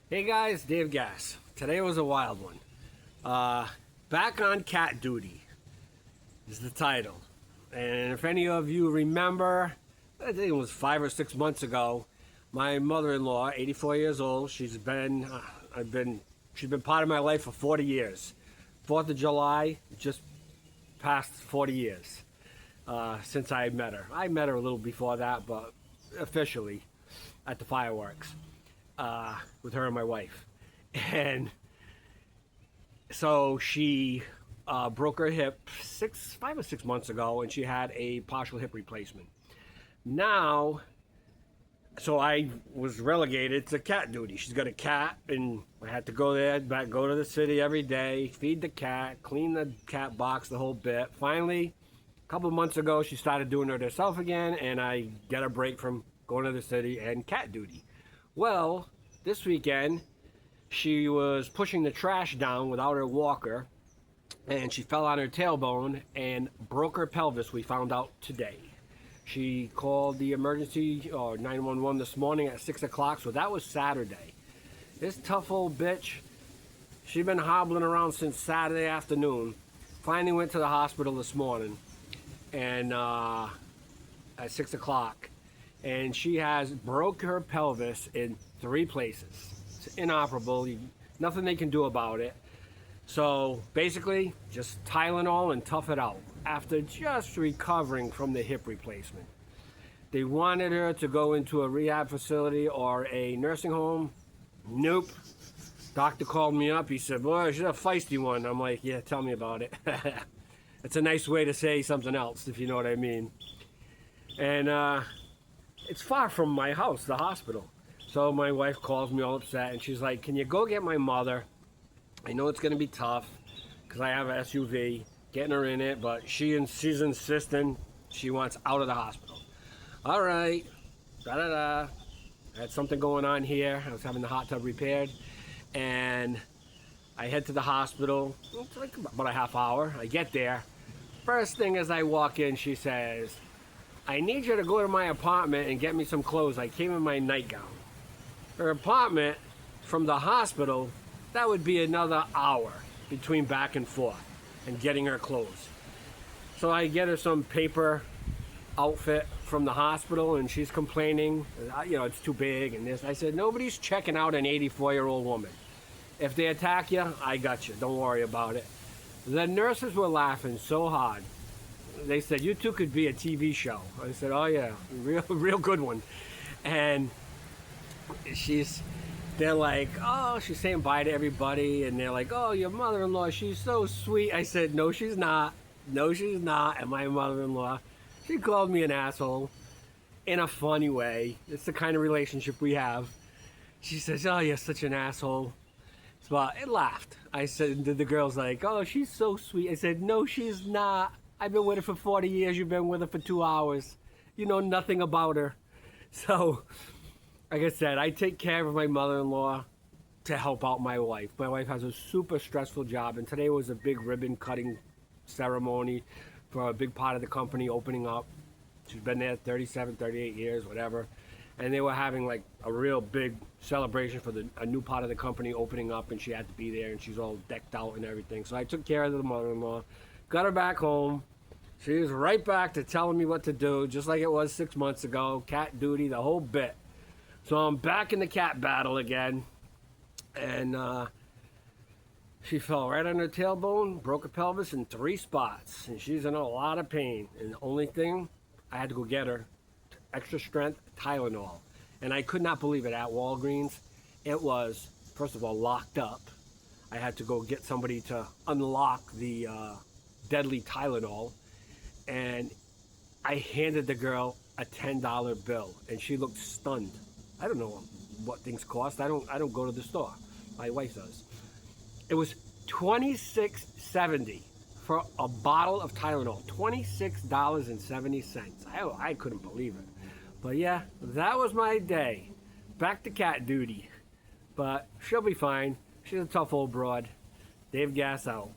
Hey guys, Dave Gass. Today was a wild one. Back on cat duty is the title. And if any of you remember, I think it was 5 or 6 months ago, my mother-in-law, 84 years old, she's been part of my life for 40 years. 4th of July, just past 40 years since I met her. I met her a little before that, but officially at the fireworks. With her and my wife. And so she broke her hip 5 or 6 months ago, and she had a partial hip replacement. Now, so I was relegated to cat duty. She's got a cat, and I had to go there, go to the city every day, feed the cat, clean the cat box, the whole bit. Finally, a couple of months ago, she started doing it herself again, and I get a break from going to the city and cat duty. Well, this weekend, she was pushing the trash down without her walker, and she fell on her tailbone and broke her pelvis, we found out today. She called the emergency or 911 this morning at 6 o'clock, so that was Saturday. This tough old bitch, she'd been hobbling around since Saturday afternoon. Finally went to the hospital this morning, and at 6 o'clock. And she has broke her pelvis in 3 places. It's inoperable. Nothing they can do about it. So basically, just Tylenol and tough it out. After just recovering from the hip replacement, they wanted her to go into a rehab facility or a nursing home. Nope. Doctor called me up. He said, "Boy, she's a feisty one." I'm like, "Yeah, tell me about it." It's a nice way to say something else, if you know what I mean. And it's far from my house, the hospital. So my wife calls me all upset, and she's like, "Can you go get my mother? I know it's going to be tough because I have an SUV, getting her in it, but she's insisting she wants out of the hospital." All right, da-da-da. I had something going on here. I was having the hot tub repaired, and I head to the hospital. It's like about a half hour. I get there. First thing as I walk in, she says, "I need you to go to my apartment and get me some clothes. I came in my nightgown." Her apartment from the hospital, that would be another hour between back and forth and getting her clothes. So I get her some paper outfit from the hospital, and she's complaining, it's too big and this. I said, nobody's checking out an 84-year-old woman. If they attack you, I got you. Don't worry about it. The nurses were laughing so hard. They said, "You two could be a TV show." I said, "Oh yeah, real good one." And they're like, "Oh," she's saying bye to everybody, and they're like, "Oh, your mother-in-law, she's so sweet." I said, "No, she's not. No, she's not." And my mother-in-law, she called me an asshole in a funny way. It's the kind of relationship we have. She says, "Oh, you're such an asshole." So it laughed. I said, the girl's like, "Oh, she's so sweet." I said, "No, she's not. I've been with her for 40 years. You've been with her for 2 hours. You know nothing about her." So, like I said, I take care of my mother-in-law to help out my wife. My wife has a super stressful job, and today was a big ribbon cutting ceremony for a big part of the company opening up. She's been there 37, 38 years, whatever. And they were having like a real big celebration for a new part of the company opening up, and she had to be there, and she's all decked out and everything. So I took care of the mother-in-law, got her back home. She was right back to telling me what to do, just like it was 6 months ago. Cat duty, the whole bit. So I'm back in the cat battle again. And she fell right on her tailbone, broke her pelvis in 3 spots. And she's in a lot of pain. And the only thing, I had to go get her extra strength Tylenol. And I could not believe it at Walgreens. It was, first of all, locked up. I had to go get somebody to unlock the deadly Tylenol. And I handed the girl a $10 bill, and she looked stunned. I don't know what things cost. I don't go to the store. My wife does. It was $26.70 for a bottle of Tylenol. $26.70. I couldn't believe it. But yeah, that was my day. Back to cat duty. But she'll be fine. She's a tough old broad. Dave Gass out.